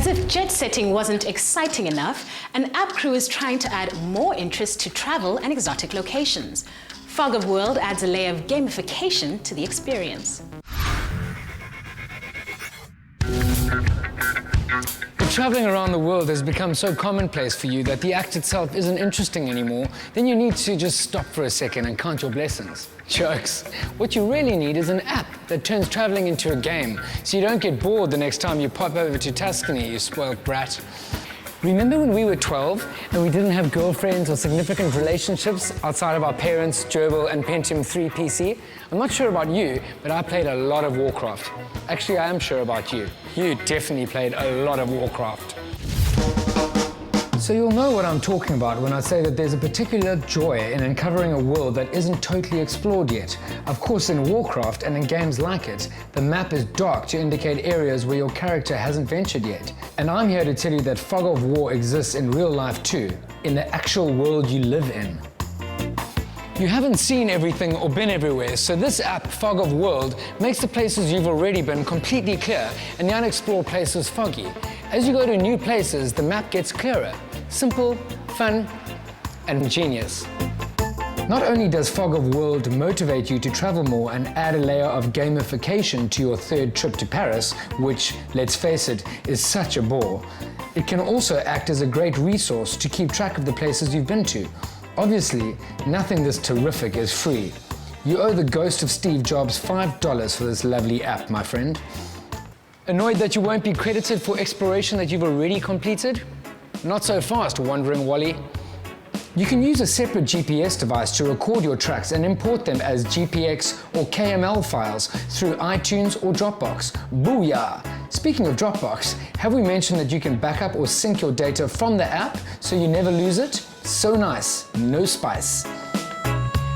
As if jet setting wasn't exciting enough, an app crew is trying to add more interest to travel and exotic locations. Fog of World adds a layer of gamification to the experience. If traveling around the world has become so commonplace for you that the act itself isn't interesting anymore, then you need to just stop for a second and count your blessings. Jokes. What you really need is an app that turns traveling into a game, so you don't get bored the next time you pop over to Tuscany, you spoiled brat. Remember when we were 12 and we didn't have girlfriends or significant relationships outside of our parents' Gerbil and Pentium 3 PC? I'm not sure about you, but I played a lot of Warcraft. Actually, I am sure about you. You definitely played a lot of Warcraft. So you'll know what I'm talking about when I say that there's a particular joy in uncovering a world that isn't totally explored yet. Of course, in Warcraft and in games like it, the map is dark to indicate areas where your character hasn't ventured yet. And I'm here to tell you that Fog of War exists in real life too, in the actual world you live in. You haven't seen everything or been everywhere, so this app, Fog of World, makes the places you've already been completely clear and the unexplored places foggy. As you go to new places, the map gets clearer. Simple, fun, and genius. Not only does Fog of World motivate you to travel more and add a layer of gamification to your third trip to Paris, which, let's face it, is such a bore, it can also act as a great resource to keep track of the places you've been to. Obviously, nothing this terrific is free. You owe the ghost of Steve Jobs $5 for this lovely app, my friend. Annoyed that you won't be credited for exploration that you've already completed? Not so fast, wandering Wally. You can use a separate GPS device to record your tracks and import them as GPX or KML files through iTunes or Dropbox. Booyah! Speaking of Dropbox, have we mentioned that you can backup or sync your data from the app so you never lose it? So nice, no spice.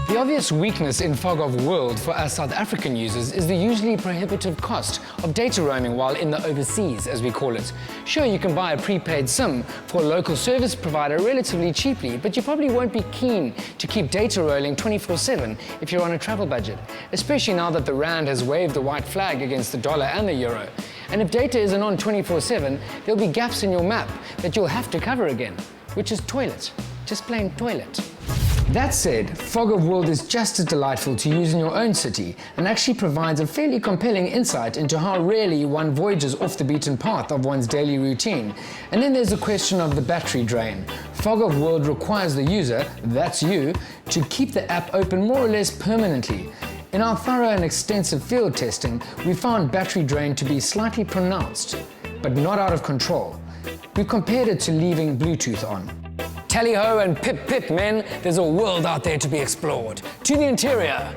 The obvious weakness in Fog of World for us South African users is the usually prohibitive cost of data roaming while in the overseas, as we call it. Sure, you can buy a prepaid SIM for a local service provider relatively cheaply, but you probably won't be keen to keep data rolling 24/7 if you're on a travel budget, especially now that the Rand has waved the white flag against the dollar and the euro. And if data isn't on 24/7, there'll be gaps in your map that you'll have to cover again, which is toilet, just plain toilet. That said, Fog of World is just as delightful to use in your own city and actually provides a fairly compelling insight into how rarely one voyages off the beaten path of one's daily routine. And then there's the question of the battery drain. Fog of World requires the user, that's you, to keep the app open more or less permanently. In our thorough and extensive field testing, we found battery drain to be slightly pronounced, but not out of control. We compared it to leaving Bluetooth on. Tally ho and pip pip, men, there's a world out there to be explored. To the interior.